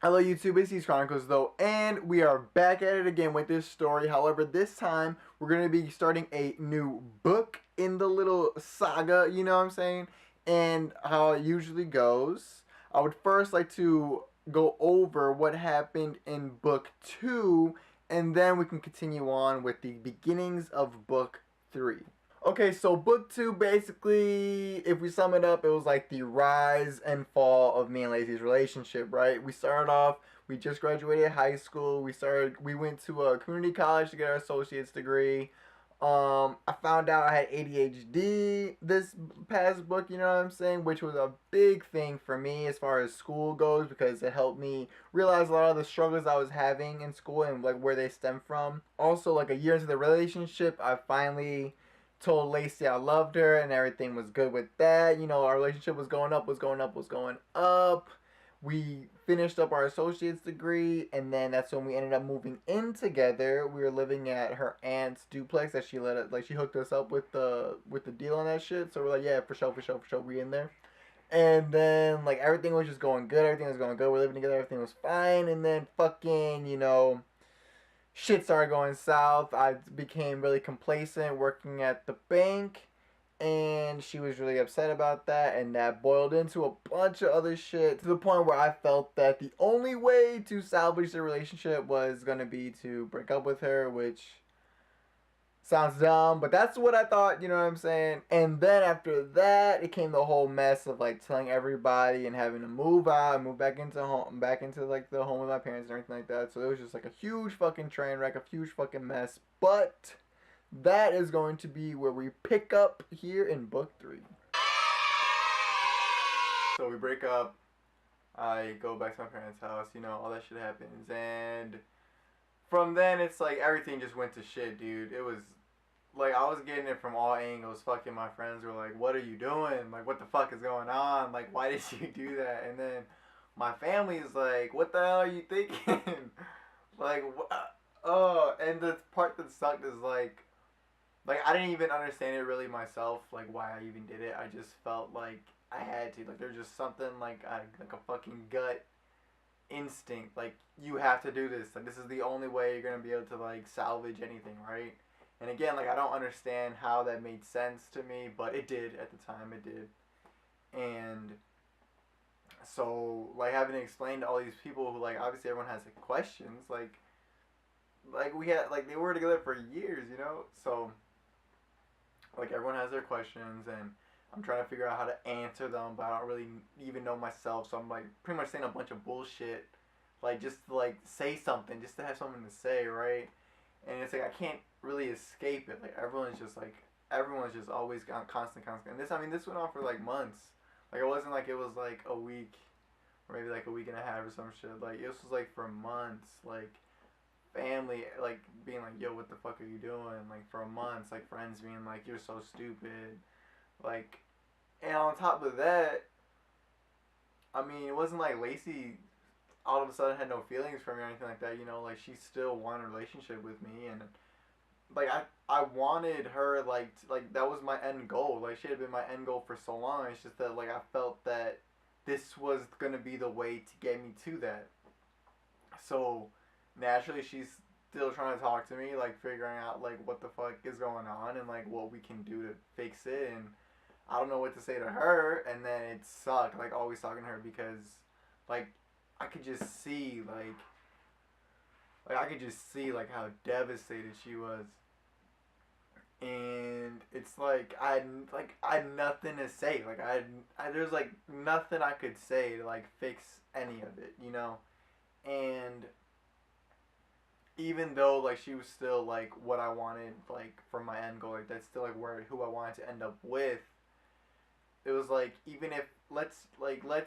Hello YouTube, it's DsChroniclesTho, and we are back at it again with this story. However, this time we're going to be starting a new book in the little saga, you know what I'm saying? And how it usually goes. I would first like to go over what happened in book 2, and then we can continue on with the beginnings of book 3. Okay, so book 2, basically, if we sum it up, it was like the rise and fall of me and Lacey's relationship, right? We started off, we just graduated high school. We went to a community college to get our associate's degree. I found out I had ADHD this past book, you know what I'm saying? Which was a big thing for me as far as school goes, because it helped me realize a lot of the struggles I was having in school and like where they stem from. Also, like a year into the relationship, I finally told Lacey I loved her and everything was good with that. You know, our relationship was going up, was going up, was going up. We finished up our associate's degree, and then that's when we ended up moving in together. We were living at her aunt's duplex that she let it, like she hooked us up with the deal on that shit. So we're like, yeah, for sure, for sure, for sure, we in there. And then like everything was just going good, everything was going good. We're living together, everything was fine, and then fucking, you know, shit started going south. I became really complacent working at the bank, and she was really upset about that, and that boiled into a bunch of other shit to the point where I felt that the only way to salvage the relationship was gonna be to break up with her, which sounds dumb, but that's what I thought, you know what I'm saying? And then after that, it came the whole mess of like telling everybody and having to move out and move back into home, back into like the home with my parents and everything like that. So it was just like a huge fucking train wreck, a huge fucking mess. But that is going to be where we pick up here in book 3. So we break up. I go back to my parents' house, you know, all that shit happens, and from then it's like everything just went to shit, dude. It was like I was getting it from all angles. Fucking my friends were like, "What are you doing? Like, what the fuck is going on? Like, why did you do that?" And then my family is like, "What the hell are you thinking?" like, oh, and the part that sucked is like I didn't even understand it really myself, like why I even did it. I just felt like I had to. Like, there's just something like a fucking gut instinct, like you have to do this, like this is the only way you're gonna be able to like salvage anything, right? And again, like I don't understand how that made sense to me, but it did at the time, it did. And so like having to explain to all these people who like obviously everyone has like questions, like we had like they were together for years, you know, so like everyone has their questions, and I'm trying to figure out how to answer them, but I don't really even know myself. So I'm like pretty much saying a bunch of bullshit, like just to like say something, just to have something to say, right? And it's like I can't really escape it. Like everyone's just always on constant. And this, I mean, this went on for like months. Like it wasn't like it was like a week or maybe like a week and a half or some shit. Like this was like for months. Like family like being like, yo, what the fuck are you doing? Like for months, like friends being like, you're so stupid. Like, and on top of that, I mean, it wasn't like Lacey all of a sudden had no feelings for me or anything like that. You know, like she still wanted a relationship with me, and like I wanted her like that was my end goal. Like she had been my end goal for so long. It's just that like I felt that this was gonna be the way to get me to that. So naturally, she's still trying to talk to me, like figuring out like what the fuck is going on and like what we can do to fix it. And I don't know what to say to her, and then it sucked, like always talking to her, because like I could just see like I could just see like how devastated she was. And it's like I had nothing to say. Like there's like nothing I could say to like fix any of it, you know? And even though like she was still like what I wanted like for my end goal, like that's still like where who I wanted to end up with, it was like even if let's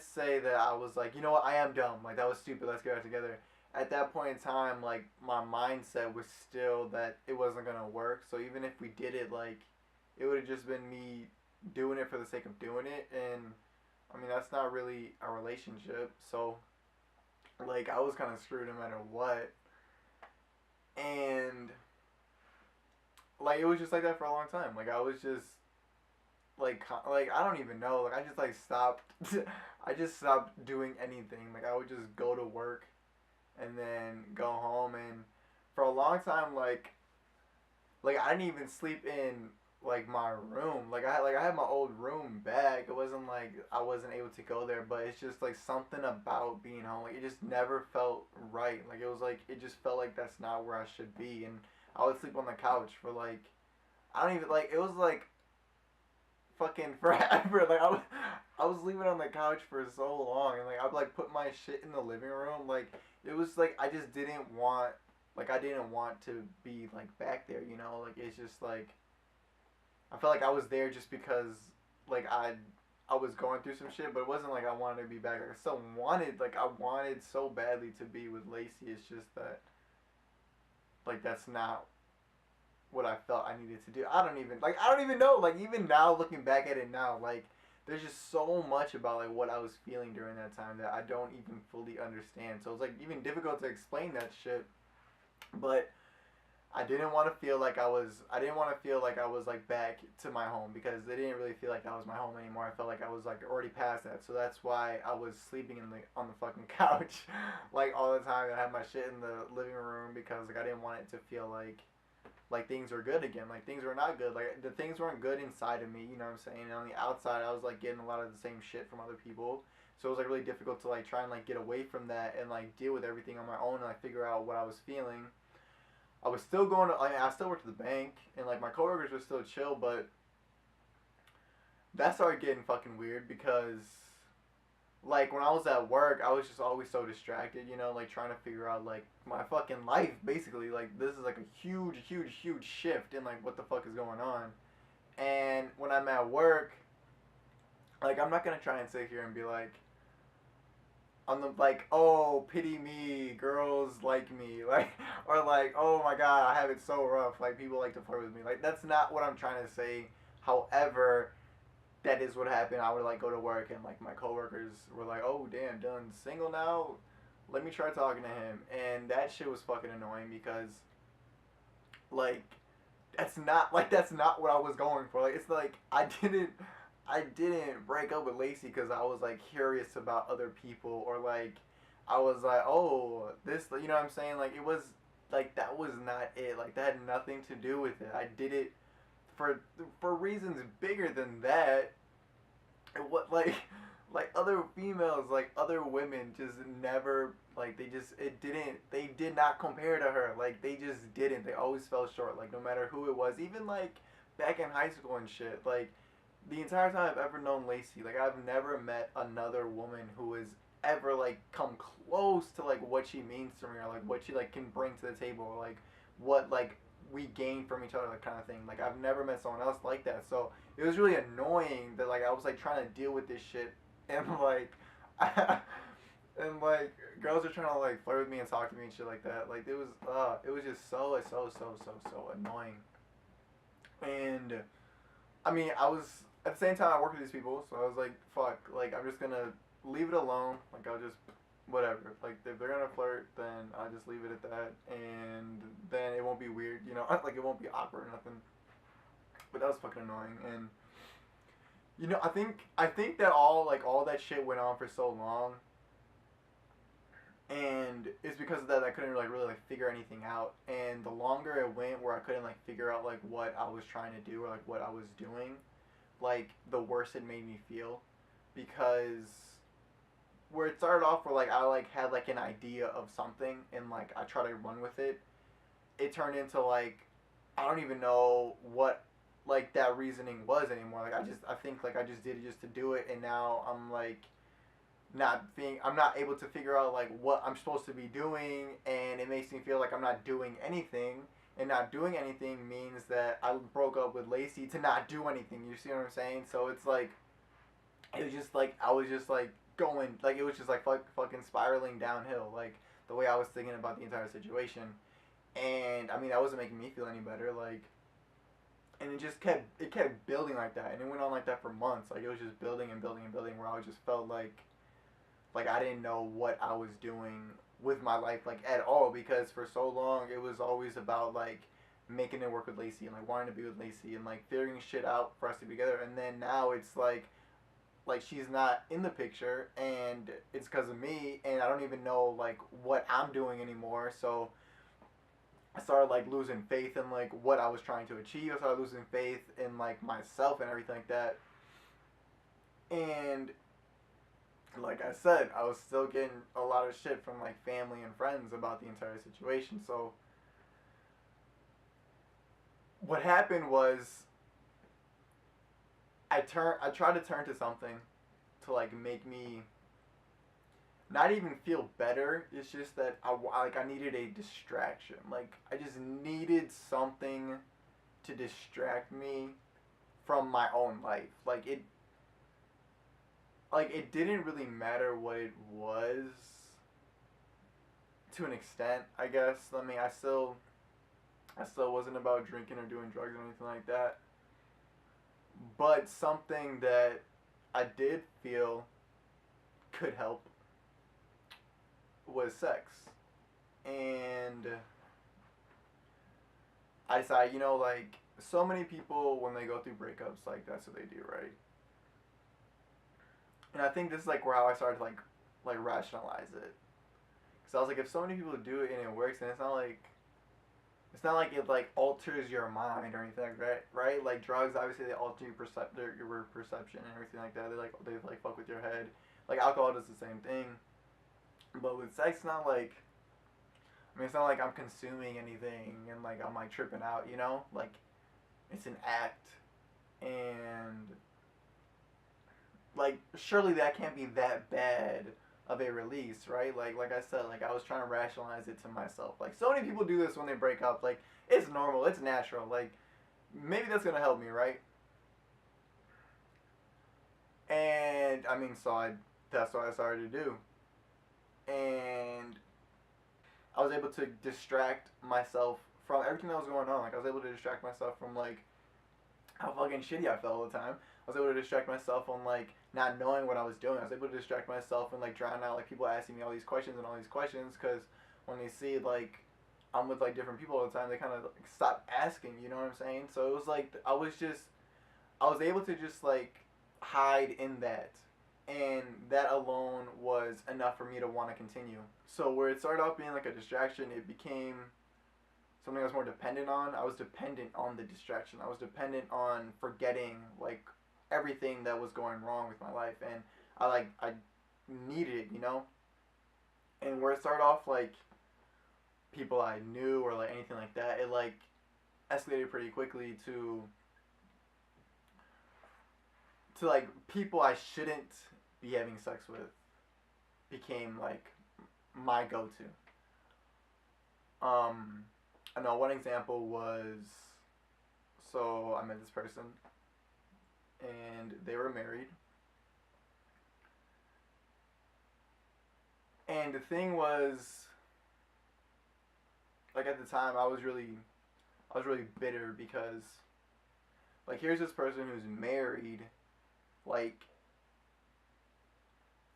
say that I was like, you know what, I am dumb, like that was stupid, let's get it together. At that point in time, like my mindset was still that it wasn't gonna work. So even if we did it, like it would have just been me doing it for the sake of doing it, and I mean that's not really a relationship. So like I was kind of screwed no matter what, and like it was just like that for a long time. Like I was just like I don't even know. Like I just like stopped. I just stopped doing anything. Like I would just go to work and then go home, and for a long time, like I didn't even sleep in like my room. I had my old room back. It wasn't like I wasn't able to go there, but it's just like something about being home. Like it just never felt right. Like it was like it just felt like that's not where I should be. And I would sleep on the couch for like I don't even like it was like fucking forever. I was sleeping on the couch for so long, and like I'd like put my shit in the living room. Like it was like I didn't want to be like back there. You know, like it's just like I felt like I was there just because like I was going through some shit, but it wasn't like I wanted to be back. Like I still wanted I wanted so badly to be with Lacey. It's just that like that's not what I felt I needed to do. I don't even know. Like even now looking back at it now, like there's just so much about like what I was feeling during that time that I don't even fully understand. So it's like even difficult to explain that shit. But I didn't want to feel like I didn't want to feel like I was like back to my home because it didn't really feel like that was my home anymore. I felt like I was like already past that. So that's why I was sleeping on the fucking couch like all the time. I had my shit in the living room because like I didn't want it to feel like things were good again. Like things were not good. Like the things weren't good inside of me, you know what I'm saying? And on the outside I was like getting a lot of the same shit from other people. So it was like really difficult to like try and like get away from that and like deal with everything on my own and like figure out what I was feeling. I was still going to, I still worked at the bank, and like my coworkers were still chill, but that started getting fucking weird because, like, when I was at work, I was just always so distracted, you know, like trying to figure out like my fucking life, basically. Like, this is like a huge, huge, huge shift in like what the fuck is going on. And when I'm at work, like, I'm not gonna try and sit here and be like, on the like, oh, pity me, girls like me, like, or like, oh my god, I have it so rough, like people like to flirt with me. Like that's not what I'm trying to say. However, that is what happened. I would like go to work and like my coworkers were like, oh damn, Dunn's single now. Let me try talking to him, and that shit was fucking annoying because like that's not what I was going for. Like it's like I didn't break up with Lacey because I was like curious about other people or like I was like, oh, this, you know what I'm saying? Like it was like that was not it. Like that had nothing to do with it. I did it for reasons bigger than that. And what like other females, like other women just never like they did not compare to her. Like they just didn't. They always fell short. Like no matter who it was, even like back in high school and shit. Like the entire time I've ever known Lacey, like I've never met another woman who has ever like come close to like what she means to me or like what she like can bring to the table or like what like we gain from each other, like kind of thing. Like I've never met someone else like that. So it was really annoying that like I was like trying to deal with this shit and like and like girls are trying to like flirt with me and talk to me and shit like that. Like it was just so annoying. And I mean, I was at the same time I worked with these people, so I was like, fuck, like I'm just gonna leave it alone. Like I'll just whatever. Like if they're gonna flirt, then I'll just leave it at that, and then it won't be weird, you know, like it won't be awkward or nothing. But that was fucking annoying, and you know, I think that all that shit went on for so long, and it's because of that I couldn't like really like figure anything out, and the longer it went, where I couldn't like figure out like what I was trying to do or like what I was doing, like the worse it made me feel, because where it started off where like I like had like an idea of something and like I try to run with it, it turned into like I don't even know what like that reasoning was anymore. Like I think like I just did it just to do it, and now I'm like I'm not able to figure out like what I'm supposed to be doing, and it makes me feel like I'm not doing anything. And not doing anything means that I broke up with Lacey to not do anything. You see what I'm saying? So it's like it was just like I was just like going like it was just like fucking spiraling downhill like the way I was thinking about the entire situation. And I mean that wasn't making me feel any better. Like and it kept building like that, and it went on like that for months. Like it was just building and building and building, where I just felt like I didn't know what I was doing with my life like at all, because for so long it was always about like making it work with Lacey and like wanting to be with Lacey and like figuring shit out for us to be together. And then now it's like like she's not in the picture, and it's because of me, and I don't even know like what I'm doing anymore. So I started like losing faith in like what I was trying to achieve. I started losing faith in like myself and everything like that. And like I said, I was still getting a lot of shit from like family and friends about the entire situation. So what happened was I tried to turn to something to like make me not even feel better. It's just that I needed a distraction. Like I just needed something to distract me from my own life. It didn't really matter what it was to an extent, I guess. I mean, I still wasn't about drinking or doing drugs or anything like that. But something that I did feel could help was sex. And I decided, like so many people when they go through breakups, like that's what they do, right? And I think this is like where how I started to like rationalize it. Cause I was like, if so many people do it and it works, then it's not like it like alters your mind or anything like that, right? Like drugs, obviously they alter your perception and everything like that. They fuck with your head. Like alcohol does the same thing. But with sex, it's not like, I mean, it's not like I'm consuming anything and like I'm like tripping out, you know? Like it's an act, and like surely that can't be that bad of a release, right? Like I said, like I was trying to rationalize it to myself. Like so many people do this when they break up. Like it's normal, it's natural. Like maybe that's gonna help me, right? And I mean, that's what I started to do, and I was able to distract myself from everything that was going on. Like I was able to distract myself from like how fucking shitty I felt all the time. I was able to distract myself on like not knowing what I was doing. I was able to distract myself and like drown out like people asking me all these questions and all these questions, because when they see like I'm with like different people all the time, they kind of like, stop asking. You know what I'm saying? So it was like I was able to just like hide in that, and that alone was enough for me to want to continue. So where it started off being like a distraction, it became something I was more dependent on. I was dependent on the distraction. I was dependent on forgetting like everything that was going wrong with my life, and I needed it, you know. And where it started off like people I knew or like anything like that, it like escalated pretty quickly to like people I shouldn't be having sex with became like my go-to. I know one example was, so I met this person and they were married. And the thing was, like at the time I was really bitter because like here's this person who's married, like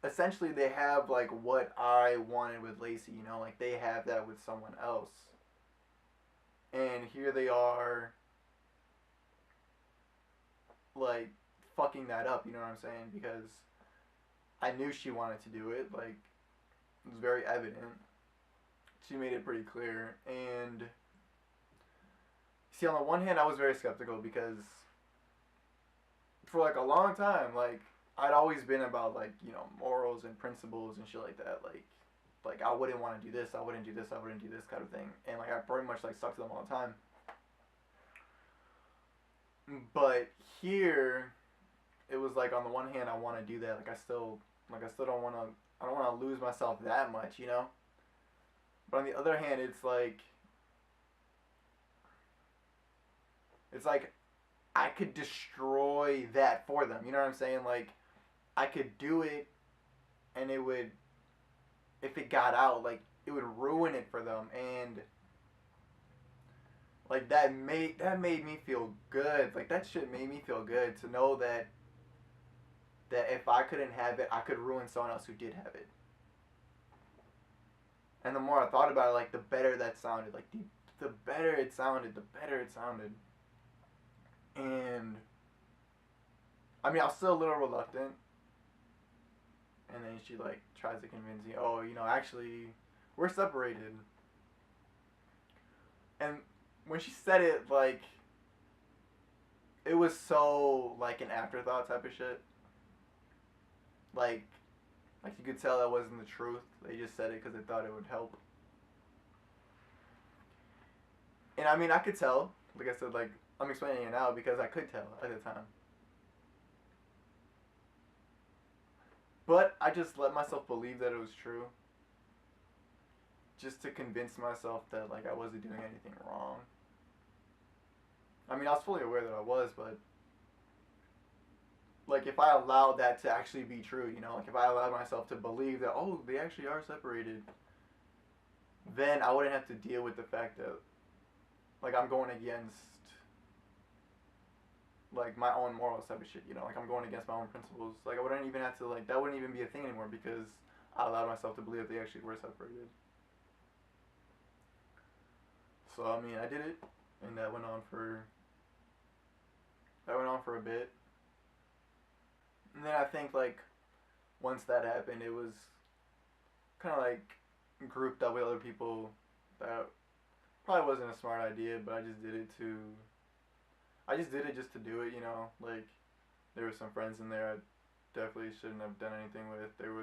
essentially they have like what I wanted with Lacey, you know, like they have that with someone else. And here they are like fucking that up, you know what I'm saying? Because I knew she wanted to do it, like it was very evident. She made it pretty clear. And see, on the one hand I was very skeptical because for like a long time, like I'd always been about like, you know, morals and principles and shit like that. Like I wouldn't want to do this, I wouldn't do this, I wouldn't do this kind of thing. And like I pretty much like stuck to them all the time. But here it was like on the one hand I want to do that. Like I still don't want to, I don't want to lose myself that much, you know? But on the other hand, it's like I could destroy that for them. You know what I'm saying? Like I could do it, and it would, if it got out, like it would ruin it for them, and like that made me feel good. Like that shit made me feel good to know that if I couldn't have it, I could ruin someone else who did have it. And the more I thought about it, like the better that sounded. Like the better it sounded, the better it sounded. And I mean, I was still a little reluctant, And then she like tries to convince me, oh, actually, we're separated. And when she said it, like, it was so like an afterthought type of shit. Like, you could tell that wasn't the truth. They just said it because they thought it would help. And I mean, I could tell. Like I said, like, I'm explaining it now because I could tell at the time. But I just let myself believe that it was true. Just to convince myself that, like, I wasn't doing anything wrong. I mean, I was fully aware that I was, but like, if I allowed that to actually be true, like, if I allowed myself to believe that, oh, they actually are separated, then I wouldn't have to deal with the fact that, like, I'm going against, like, my own morals type of shit, like, I'm going against my own principles. Like, I wouldn't even have to, like, that wouldn't even be a thing anymore because I allowed myself to believe that they actually were separated. So, I mean, I did it, and that went on for a bit. And then I think, like, once that happened, it was kind of, like, grouped up with other people that probably wasn't a smart idea, but I just did it just to do it, like, there were some friends in there I definitely shouldn't have done anything with. There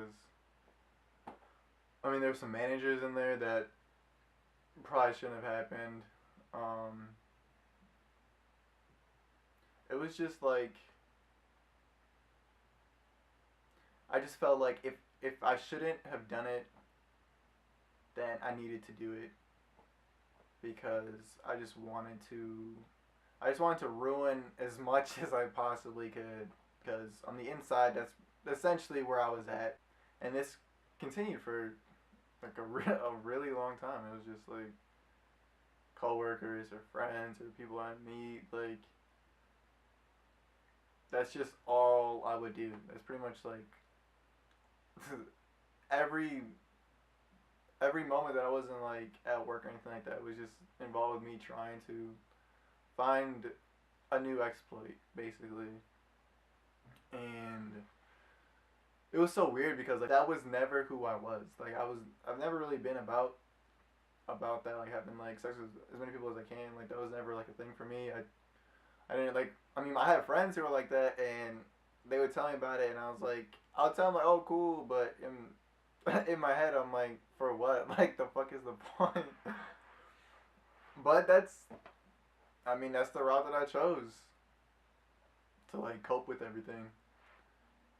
were some managers in there that probably shouldn't have happened. It was just like, I just felt like if I shouldn't have done it, then I needed to do it because I just wanted to ruin as much as I possibly could, because on the inside that's essentially where I was at, and this continued for like a really long time. It was just like coworkers or friends or people I meet, like, that's just all I would do. That's pretty much like every moment that I wasn't like at work or anything like that was just involved with me trying to find a new exploit, basically. And it was so weird because, like, that was never who I was. Like, I've never really been about that, like, having like sex with as many people as I can. Like, that was never like a thing for me. I didn't like. I mean, I had friends who were like that, and they would tell me about it, and I was like, I'll tell them like, oh, cool, but in my head, I'm like, for what? Like, the fuck is the point? But that's the route that I chose to like cope with everything.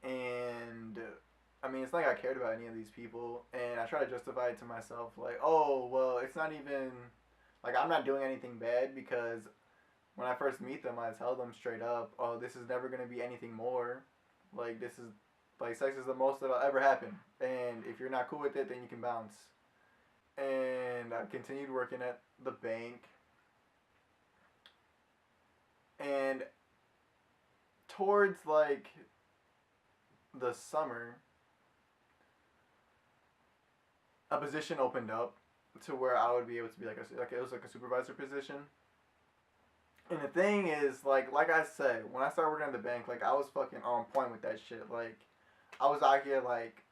And I mean, it's not like I cared about any of these people, and I try to justify it to myself, like, oh, well, it's not even like I'm not doing anything bad because when I first meet them, I tell them straight up, oh, this is never gonna be anything more. Like, this is like, sex is the most that'll ever happen, and if you're not cool with it, then you can bounce. And I continued working at the bank, and towards like the summer, a position opened up to where I would be able to be like it was like a supervisor position. And the thing is, like I said, when I started working at the bank, like, I was fucking on point with that shit. Like, I was out here like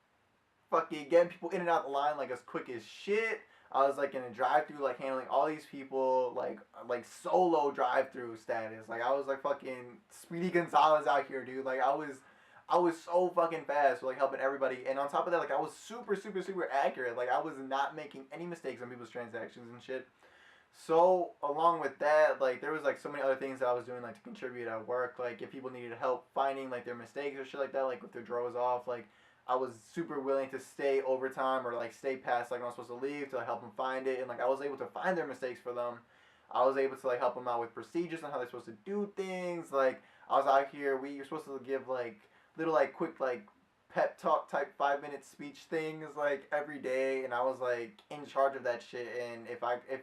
fucking getting people in and out the line like as quick as shit. I was like in a drive-through, like handling all these people, like solo drive-through status. Like, I was like fucking Speedy Gonzalez out here, dude. Like, I was so fucking fast, like helping everybody. And on top of that, like, I was super, super, super accurate. Like, I was not making any mistakes on people's transactions and shit. So along with that, like, there was like so many other things that I was doing, like, to contribute at work. Like, if people needed help finding like their mistakes or shit like that, like if their drawer was off, like, I was super willing to stay overtime or like stay past like when I was supposed to leave to like, help them find it. And like, I was able to find their mistakes for them. I was able to like help them out with procedures on how they're supposed to do things. Like, I was out here, you're supposed to give like little like quick like pep talk type 5-minute speech things like every day, and I was like in charge of that shit. And if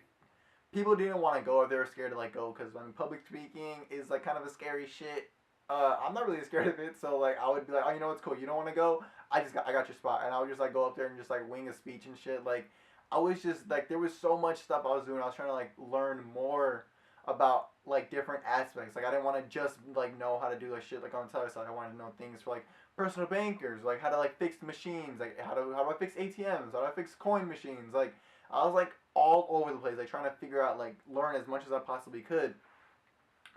people didn't want to go, or they were scared to like go, because I mean, public speaking is like kind of a scary shit. I'm not really scared of it, so like I would be like, oh, you know what's cool? You don't want to go? I got your spot, and I would just like go up there and just like wing a speech and shit. Like, I was just like, there was so much stuff I was doing. I was trying to like learn more about like different aspects. Like, I didn't want to just like know how to do like shit like on the television side. I wanted to know things for like personal bankers, like how to like fix machines, like how do I fix ATMs, how do I fix coin machines, like I was like all over the place, like trying to figure out like learn as much as I possibly could,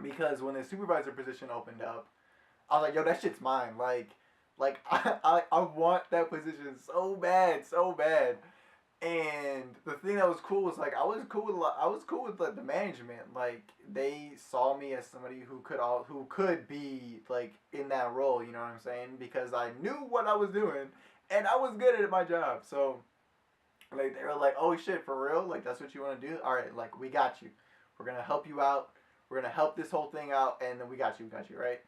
because when the supervisor position opened up, I was like, yo, that shit's mine, like I want that position so bad, so bad. And the thing that was cool was like I was cool with like the management. Like they saw me as somebody who could be like in that role. You know what I'm saying? Because I knew what I was doing, and I was good at my job. So like they were like, "Oh shit, for real? Like that's what you want to do? All right, like we got you. We're gonna help you out. We're gonna help this whole thing out, and then we got you, right?"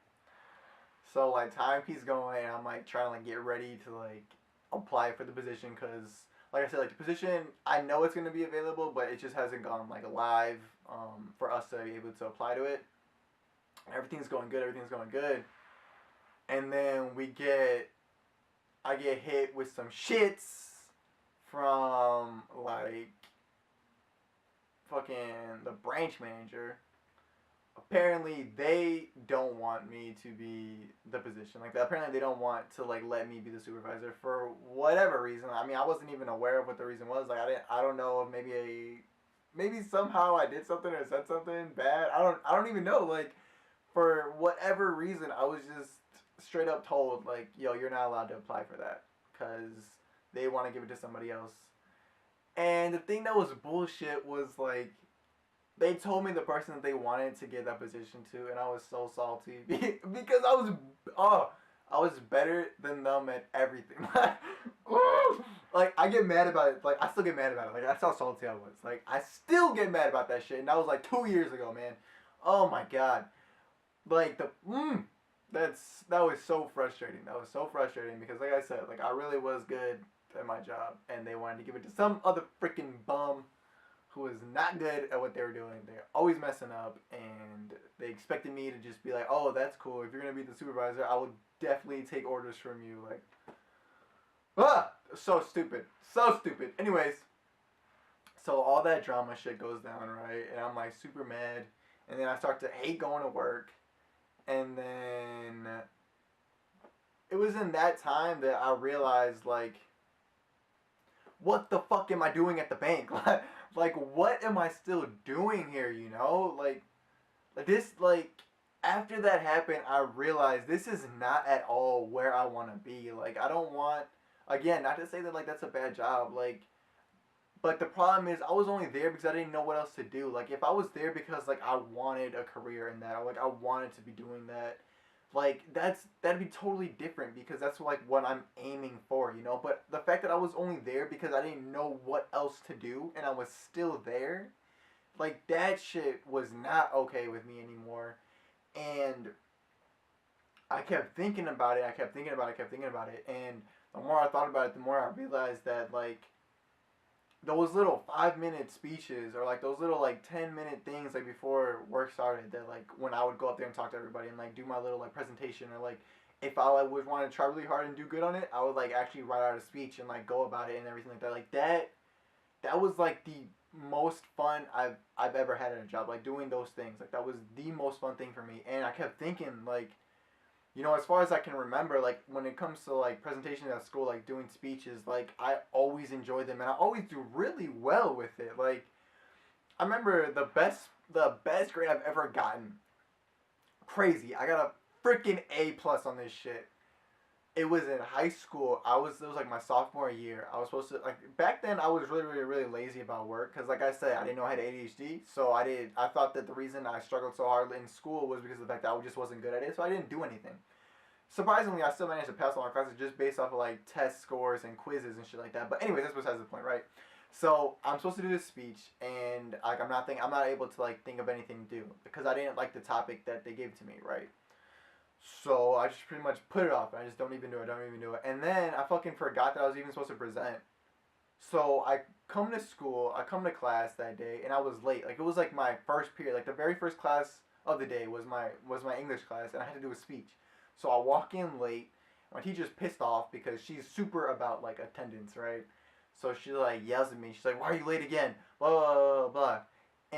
So like time keeps going, and I'm like trying to like get ready to like apply for the position because like I said, like the position I know it's gonna be available, but it just hasn't gone like live for us to be able to apply to it. Everything's going good. Everything's going good, and then I get hit with some shits from like fucking the branch manager. Apparently they don't want me to be the position. Like apparently they don't want to like let me be the supervisor for whatever reason. I mean, I wasn't even aware of what the reason was. Like I don't know if maybe somehow I did something or said something bad. I don't even know. Like for whatever reason, I was just straight up told like, "Yo, you're not allowed to apply for that cuz they want to give it to somebody else." And the thing that was bullshit was like they told me the person that they wanted to give that position to, and I was so salty because I was better than them at everything. Like I get mad about it. Like I still get mad about it. Like that's how salty I was. Like I still get mad about that shit, and that was like 2 years ago, man. Oh my god. Like that was so frustrating. That was so frustrating because like I said, like I really was good at my job, and they wanted to give it to some other freaking bum who was not good at what they were doing. They're always messing up, and they expected me to just be like, "Oh, that's cool. If you're gonna be the supervisor, I will definitely take orders from you." Like, so stupid, so stupid. Anyways, so all that drama shit goes down, right? And I'm like super mad, and then I start to hate going to work, and then it was in that time that I realized like, what the fuck am I doing at the bank? Like what am I still doing here, you know? Like this like after that happened, I realized this is not at all where I want to be. Like I don't want, again, not to say that like that's a bad job, like but the problem is I was only there because I didn't know what else to do. Like if I was there because like I wanted a career in that, or like I wanted to be doing that, like that'd be totally different because that's like what I'm aiming for, you know. But the fact that I was only there because I didn't know what else to do and I was still there, like that shit was not okay with me anymore. And I kept thinking about it. I kept thinking about it. I kept thinking about it. And the more I thought about it, the more I realized that like those little 5 minute speeches or like those little like 10 minute things like before work started, that like when I would go up there and talk to everybody and like do my little like presentation, or like if I like would want to try really hard and do good on it, I would like actually write out a speech and like go about it and everything like that. Like that was like the most fun I've ever had at a job. Like doing those things, like that was the most fun thing for me. And I kept thinking like, you know, as far as I can remember, like when it comes to like presentations at school, like doing speeches, like I always enjoy them and I always do really well with it. Like I remember the best grade I've ever gotten. Crazy. I got a freaking A+ on this shit. It was in high school. It was like my sophomore year. I was supposed to like back then. I was really, really, really lazy about work because, like I said, I didn't know I had ADHD. So I thought that the reason I struggled so hard in school was because of the fact that I just wasn't good at it. So I didn't do anything. Surprisingly, I still managed to pass all my classes just based off of like test scores and quizzes and shit like that. But anyways, that's besides the point, right? So I'm supposed to do this speech, and like I'm not able to like think of anything to do because I didn't like the topic that they gave to me, right? So I just pretty much put it off. I just don't even do it. And then I fucking forgot that I was even supposed to present. So I come to school, I come to class that day, and I was late. Like it was like my first period, like the very first class of the day was my English class, and I had to do a speech. So I walk in late. My teacher's pissed off because she's super about like attendance, right? So she like yells at me. She's like, "Why are you late again?" Blah blah blah blah.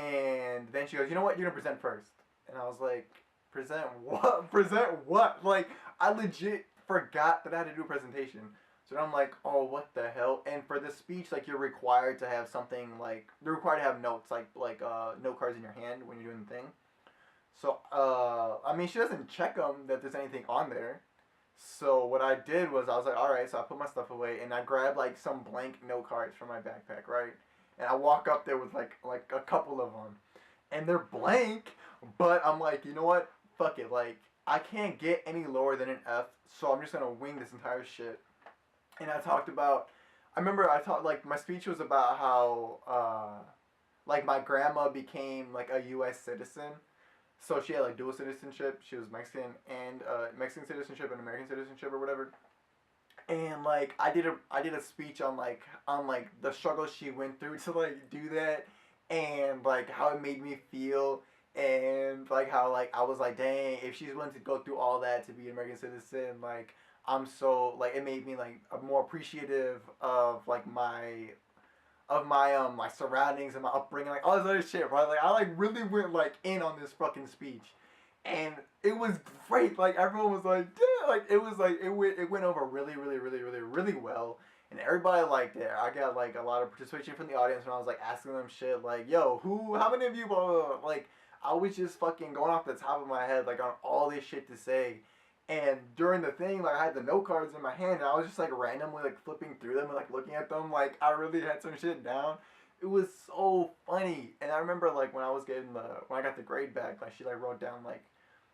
And then she goes, "You know what? You're gonna present first." And I was like, "Present what? Present what?" Like I legit forgot that I had to do a presentation. So then I'm like, oh, what the hell? And for this speech, like you're required to have something like you're required to have notes, like note cards in your hand when you're doing the thing. So I mean, she doesn't check them that there's anything on there. So what I did was I was like, all right. So I put my stuff away and I grabbed like some blank note cards from my backpack, right? And I walk up there with like a couple of them, and they're blank. But I'm like, you know what? Fuck it. Like I can't get any lower than an F, so I'm just gonna wing this entire shit. And I talked about. I remember I talked like my speech was about how like my grandma became like a U.S. citizen. So she had like dual citizenship. She was Mexican and Mexican citizenship and American citizenship or whatever. And like I did a speech on like the struggle she went through to like do that, and like how it made me feel, and like how like I was like, dang, if she's willing to go through all that to be an American citizen, like I'm so like it made me like more appreciative of like my surroundings and my upbringing, like all this other shit, right? Like I like really went like in on this fucking speech, and it was great. Like everyone was like, yeah, like it was like it went over really well, and everybody liked it. I got like a lot of participation from the audience when I was like asking them shit, like, yo, how many of you, blah, blah, blah. Like I was just fucking going off the top of my head, like on all this shit to say. And during the thing, like I had the note cards in my hand, and I was just like randomly like flipping through them and like looking at them, like I really had some shit down. It was so funny, and I remember like when I got the grade back, like she like wrote down like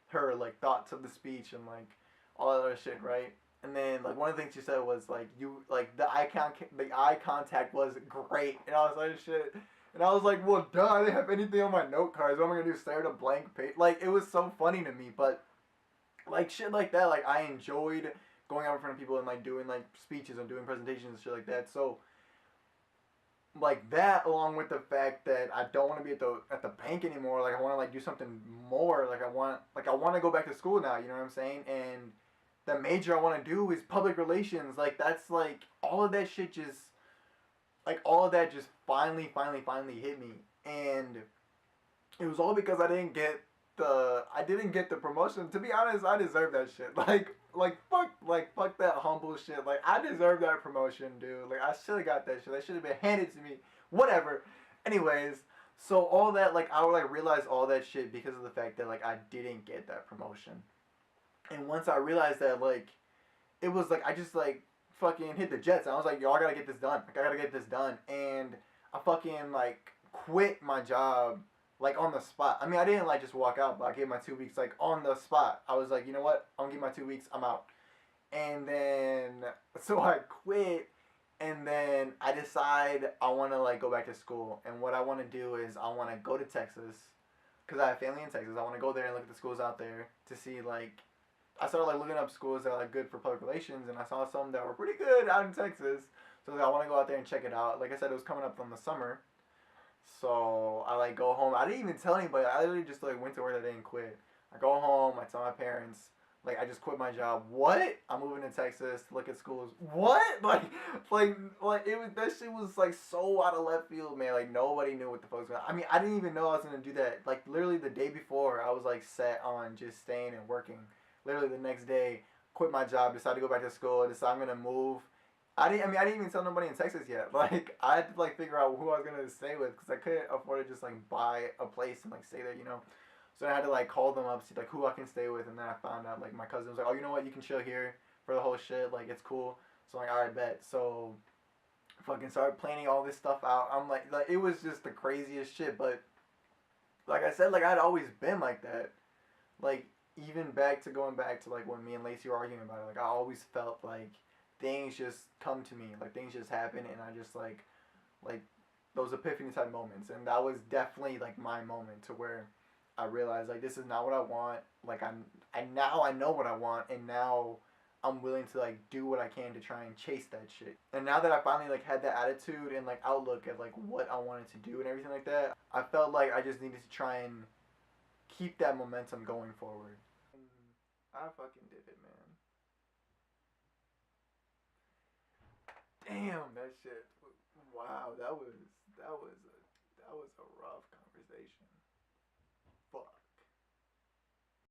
her like thoughts of the speech and like all that other shit, right? And then like one of the things she said was like you like the eye contact was great, and I was like shit. And I was like, well, duh, I didn't have anything on my note cards. What am I gonna do? Stare at a blank page? Like, it was so funny to me, but like shit like that, like I enjoyed going out in front of people and like doing like speeches and doing presentations and shit like that. So like that, along with the fact that I don't want to be at the bank anymore. Like I want to like do something more. Like I want to go back to school now. You know what I'm saying? And the major I want to do is public relations. Like that's like all of that shit just like all of that just finally hit me, and it was all because I didn't get the promotion. To be honest, I deserve that shit. Fuck that humble shit. Like I deserve that promotion, dude. Like I should have got that shit. That should have been handed to me. Whatever. Anyways, so all that like I would like realize all that shit because of the fact that like I didn't get that promotion. And once I realized that, like it was like I just like fucking hit the jets. And I was like, yo, I gotta get this done. Like I gotta get this done. And I fucking like quit my job like on the spot. I mean, I didn't like just walk out, but I gave my 2 weeks like on the spot. I was like, you know what? I'm gonna give my 2 weeks. I'm out. And then so I quit, and then I decide I want to like go back to school. And what I want to do is I want to go to Texas because I have family in Texas. I want to go there and look at the schools out there to see like I started like looking up schools that are like good for public relations, and I saw some that were pretty good out in Texas. So like, I want to go out there and check it out. Like I said, it was coming up from the summer. So I like go home. I didn't even tell anybody. I literally just like went to work that day and quit. I go home. I tell my parents like I just quit my job. What? I'm moving to Texas to look at schools. What? Like it was that shit was like so out of left field, man. Like nobody knew what the fuck was going on. I mean, I didn't even know I was gonna do that. Like literally the day before, I was like set on just staying and working. Literally the next day, quit my job, decided to go back to school, decided I'm gonna move. I didn't even tell nobody in Texas yet. Like I had to like figure out who I was gonna stay with because I couldn't afford to just like buy a place and like stay there, you know. So I had to like call them up, see like who I can stay with, and then I found out like my cousin was like, oh, you know what, you can chill here for the whole shit, like it's cool. So I'm like, alright, bet. So fucking started planning all this stuff out. I'm like it was just the craziest shit, but like I said, like I'd always been like that. Like even going back to like when me and Lacey were arguing about it, like I always felt like things just come to me, like things just happen, and I just like those epiphany type moments, and that was definitely like my moment to where I realized like this is not what I want. Like I know what I want, and now I'm willing to like do what I can to try and chase that shit. And now that I finally like had that attitude and like outlook at like what I wanted to do and everything like that, I felt like I just needed to try and keep that momentum going forward. And I fucking did it, man. Damn, that shit. Wow, that was a rough conversation.